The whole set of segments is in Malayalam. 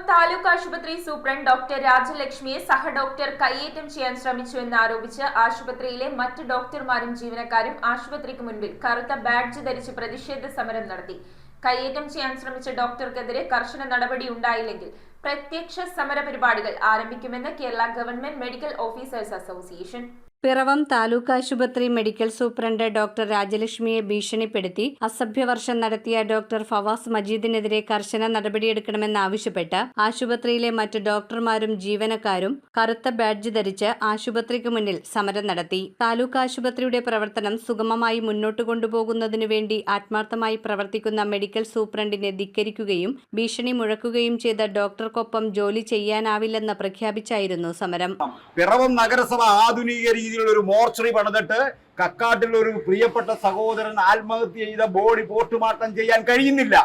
താലൂക്ക് ആശുപത്രി സൂപ്രണ്ട് ഡോക്ടർ രാജലക്ഷ്മിയെ സഹഡോക്ടർ കയ്യേറ്റം ചെയ്യാൻ ശ്രമിച്ചുവെന്ന് ആരോപിച്ച് ആശുപത്രിയിലെ മറ്റ് ഡോക്ടർമാരും ജീവനക്കാരും ആശുപത്രിക്ക് മുൻപിൽ കറുത്ത ബാഡ്ജ് ധരിച്ച് പ്രതിഷേധ സമരം നടത്തി. കയ്യേറ്റം ചെയ്യാൻ ശ്രമിച്ച ഡോക്ടർക്കെതിരെ കർശന നടപടി ഉണ്ടായില്ലെങ്കിൽ പ്രത്യക്ഷ സമര പരിപാടികൾ ആരംഭിക്കുമെന്ന് Kerala government medical officers association. Piravom taluk ആശുപത്രി മെഡിക്കൽ സൂപ്രണ്ട് ഡോക്ടർ രാജലക്ഷ്മിയെ ഭീഷണിപ്പെടുത്തി അസഭ്യവർഷം നടത്തിയ ഡോക്ടർ ഫവാസ് മജീദിനെതിരെ കർശന നടപടിയെടുക്കണമെന്നാവശ്യപ്പെട്ട് ആശുപത്രിയിലെ മറ്റ് ഡോക്ടർമാരും ജീവനക്കാരും കറുത്ത ബാഡ്ജ് ധരിച്ച് ആശുപത്രിക്ക് മുന്നിൽ സമരം നടത്തി. താലൂക്ക് ആശുപത്രിയുടെ പ്രവർത്തനം സുഗമമായി മുന്നോട്ട് കൊണ്ടുപോകുന്നതിനു വേണ്ടി ആത്മാർത്ഥമായി പ്രവർത്തിക്കുന്ന മെഡിക്കൽ സൂപ്രണ്ടിനെ ധിക്കരിക്കുകയും ഭീഷണി മുഴക്കുകയും ചെയ്ത ഡോക്ടർക്കൊപ്പം ജോലി ചെയ്യാനാവില്ലെന്ന് പ്രഖ്യാപിച്ചായിരുന്നു സമരം. പിറവം നഗരസഭ ആധുനിക ഒരു മോർച്ചറി പണിതിട്ട് കക്കാട്ടിൽ ഒരു പ്രിയപ്പെട്ട സഹോദരൻ ആത്മഹത്യ ചെയ്ത ബോഡി പോസ്റ്റ്മോർട്ടം ചെയ്യാൻ കഴിയുന്നില്ല.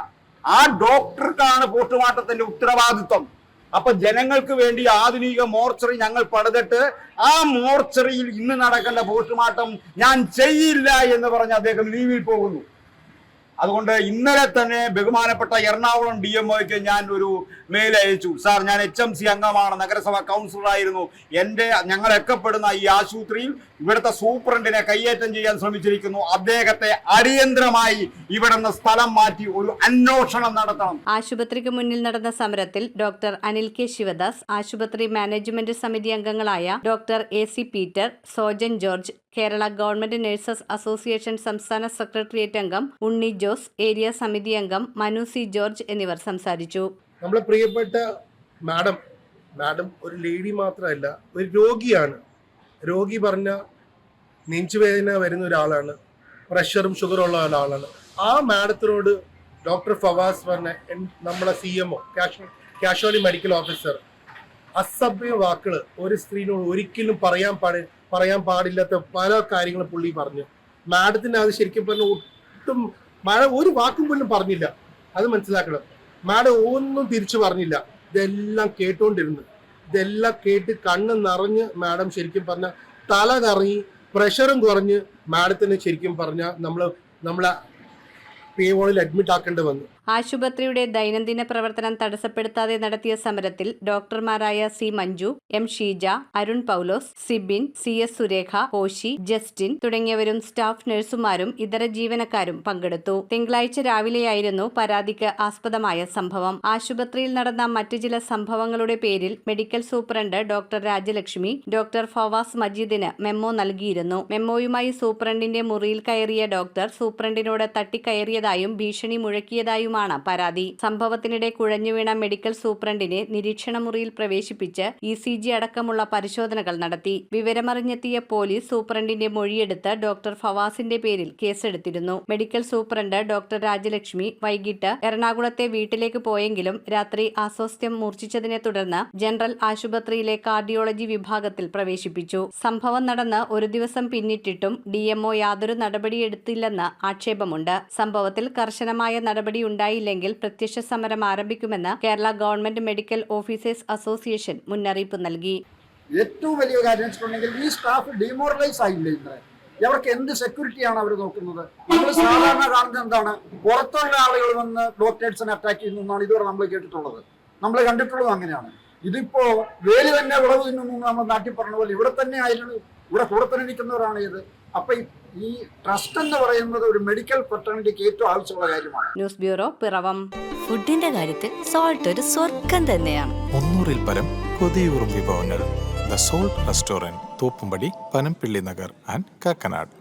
ആ ഡോക്ടർക്കാണ് പോസ്റ്റ്മോർട്ടത്തിന്റെ ഉത്തരവാദിത്വം. അപ്പൊ ജനങ്ങൾക്ക് വേണ്ടി ആധുനിക മോർച്ചറി ഞങ്ങൾ പണിതിട്ട് ആ മോർച്ചറിയിൽ ഇന്ന് നടക്കേണ്ട പോസ്റ്റ്മോർട്ടം ഞാൻ ചെയ്യില്ല എന്ന് പറഞ്ഞ് അദ്ദേഹം ലീവിൽ പോകുന്നു. അതുകൊണ്ട് ഇന്നലെ തന്നെ ബഹുമാനപ്പെട്ട എറണാകുളം DMOയ്ക്ക് ഞാൻ ഒരു മെയിൽ അയച്ചു. സാർ, ഞാൻ HMC അംഗമാണ്, നഗരസഭ കൗൺസിലറായിരുന്നു. ഞങ്ങളൊക്കെ പെടുന്ന ഈ ആശുപത്രിയിൽ ഇവിടുത്തെ സൂപ്രണ്ടിനെ കയ്യേറ്റം ചെയ്യാൻ ശ്രമിച്ചിരിക്കുന്നു. അദ്ദേഹത്തെ അടിയന്തരമായി ഇവിടുന്ന് സ്ഥലം മാറ്റി ഒരു അന്വേഷണം നടത്തണം. ആശുപത്രിക്ക് മുന്നിൽ നടന്ന സമരത്തിൽ ഡോക്ടർ അനിൽ കെ ശിവദാസ്, ആശുപത്രി മാനേജ്മെന്റ് സമിതി അംഗങ്ങളായ doctor AC Peter, Sojan George, Kerala government nurses association സംസ്ഥാന സെക്രട്ടേറിയറ്റ് അംഗം ഉണ്ണി ജോസ്, ഏരിയ സമിതി അംഗം മനു C ജോർജ് എന്നിവർ സംസാരിച്ചു. നമ്മളെ പ്രിയപ്പെട്ട മാഡം ഒരു ലേഡി മാത്രമല്ല, ഒരു രോഗിയാണ്. രോഗി പറഞ്ഞ നെഞ്ചുവേദന വരുന്ന ഒരാളാണ്, പ്രഷറും ഷുഗറും ഉള്ള ഒരാളാണ്. ആ മാഡത്തിനോട് ഡോക്ടർ ഫവാസ് പറഞ്ഞ നമ്മളെ CMO കാഷ്വാലിറ്റി മെഡിക്കൽ ഓഫീസർ അസഭ്യ വാക്കുകൾ ഒരു സ്ത്രീനോട് ഒരിക്കലും പറയാൻ പാടില്ലാത്ത പല കാര്യങ്ങളും പുള്ളി പറഞ്ഞു. മാഡത്തിന് അത് ശരിക്കും പറഞ്ഞ ഒട്ടും മാഡം ഒരു വാക്കും പോലും പറഞ്ഞില്ല. അത് മനസ്സിലാക്കണം. മാഡം ഒന്നും തിരിച്ചു പറഞ്ഞില്ല. ഇതെല്ലാം കേട്ടോണ്ടിരുന്നു. ഇതെല്ലാം കേട്ട് കണ്ണ് നിറഞ്ഞ് മാഡം ശരിക്കും പറഞ്ഞ തല കറങ്ങി, പ്രഷറും കുറഞ്ഞ് മാഡത്തിന് ശരിക്കും പറഞ്ഞ നമ്മളെ പേവോളിൽ അഡ്മിറ്റ് ആക്കേണ്ടി വന്നു. ആശുപത്രിയുടെ ദൈനംദിന പ്രവർത്തനം തടസ്സപ്പെടുത്താതെ നടത്തിയ സമരത്തിൽ ഡോക്ടർമാരായ C മഞ്ജു, M ഷീജ, അരുൺ പൗലോസ്, സിബിൻ, CS സുരേഖ, കോശി, ജസ്റ്റിൻ തുടങ്ങിയവരും സ്റ്റാഫ് നഴ്സുമാരും ഇതര ജീവനക്കാരും പങ്കെടുത്തു. തിങ്കളാഴ്ച രാവിലെയായിരുന്നു പരാതിക്ക് ആസ്പദമായ സംഭവം. ആശുപത്രിയിൽ നടന്ന മറ്റു ചില സംഭവങ്ങളുടെ പേരിൽ medical superintendent doctor Rajalakshmi doctor Fawas മജീദിന് മെമ്മോ നൽകിയിരുന്നു. മെമ്മോയുമായി സൂപ്രണ്ടിന്റെ മുറിയിൽ കയറിയ ഡോക്ടർ സൂപ്രണ്ടിനോട് തട്ടിക്കയറിയതായും ഭീഷണി മുഴക്കിയതായും പരാതി. സംഭവത്തിനിടെ കുഴഞ്ഞുവീണ മെഡിക്കൽ സൂപ്രണ്ടിനെ നിരീക്ഷണ മുറിയിൽ പ്രവേശിപ്പിച്ച് ECG അടക്കമുള്ള പരിശോധനകൾ നടത്തി. വിവരമറിഞ്ഞെത്തിയ പോലീസ് സൂപ്രണ്ടിന്റെ മൊഴിയെടുത്ത് ഡോക്ടർ ഫവാസിന്റെ പേരിൽ കേസെടുത്തിരുന്നു. മെഡിക്കൽ സൂപ്രണ്ട് ഡോക്ടർ രാജലക്ഷ്മി വൈകിട്ട് എറണാകുളത്തെ വീട്ടിലേക്ക് പോയെങ്കിലും രാത്രി അസ്വാസ്ഥ്യം മൂർച്ഛിച്ചതിനെ തുടർന്ന് ജനറൽ ആശുപത്രിയിലെ കാർഡിയോളജി വിഭാഗത്തിൽ പ്രവേശിപ്പിച്ചു. സംഭവം നടന്ന് ഒരു ദിവസം പിന്നിട്ടിട്ടും DMO യാതൊരു നടപടിയെടുത്തില്ലെന്ന് ആക്ഷേപമുണ്ട്. സംഭവത്തിൽ കർശനമായ നടപടി ഉണ്ടായില്ലെങ്കിൽ പ്രത്യക്ഷ സമരം ആരംഭിക്കുമെന്ന് Kerala government medical officers association മുന്നറിയിപ്പ് നൽകി. ഏറ്റവും വലിയ കാര്യം വെച്ചിട്ടുണ്ടെങ്കിൽ ഈ സ്റ്റാഫ് ഡിമോറലൈസ് ആയില്ലേ? അവർക്ക് എന്ത് സെക്യൂരിറ്റിയാണ് അവർ നോക്കുന്നത്? നമ്മൾ സാധാരണ കാണുന്നത് എന്താണ്? പുറത്തുള്ള ആളുകൾ വന്ന് ഡോക്ടേഴ്സിനെ അറ്റാക്ക് ചെയ്യുന്നതാണ് ഇതുവരെ നമ്മൾ കേട്ടിട്ടുള്ളത്, നമ്മൾ കണ്ടിട്ടുള്ളത് അങ്ങനെയാണ്. ഇതിപ്പോ വേലി തന്നെ വിളവ് തിന്നുന്നു നമ്മൾ നാട്ടിൽ പറഞ്ഞ പോലെ ഇവിടെ തന്നെ ആയിരുന്നു, ഇവിടെ കൂടെ തന്നെ നിൽക്കുന്നവരാണ് ഇത്. അപ്പൊ ഈ ട്രസ്റ്റ് എന്ന് പറയുന്നത് ഒരു മെഡിക്കൽ ഫ്രട്ടേണിറ്റിക്ക് ഏറ്റവും ആവശ്യമുള്ള കാര്യമാണ്. News bureau, Piravom. ഫുഡിന്റെ കാര്യത്തിൽ സോൾട്ട് ഒരു സ്വർഗം തന്നെയാണ്. 300-ൽ പരം കൊതിയൂറും വിഭവങ്ങൾ. The salt restaurant, Thoppumpady, Panampilly Nagar and Kakkanad.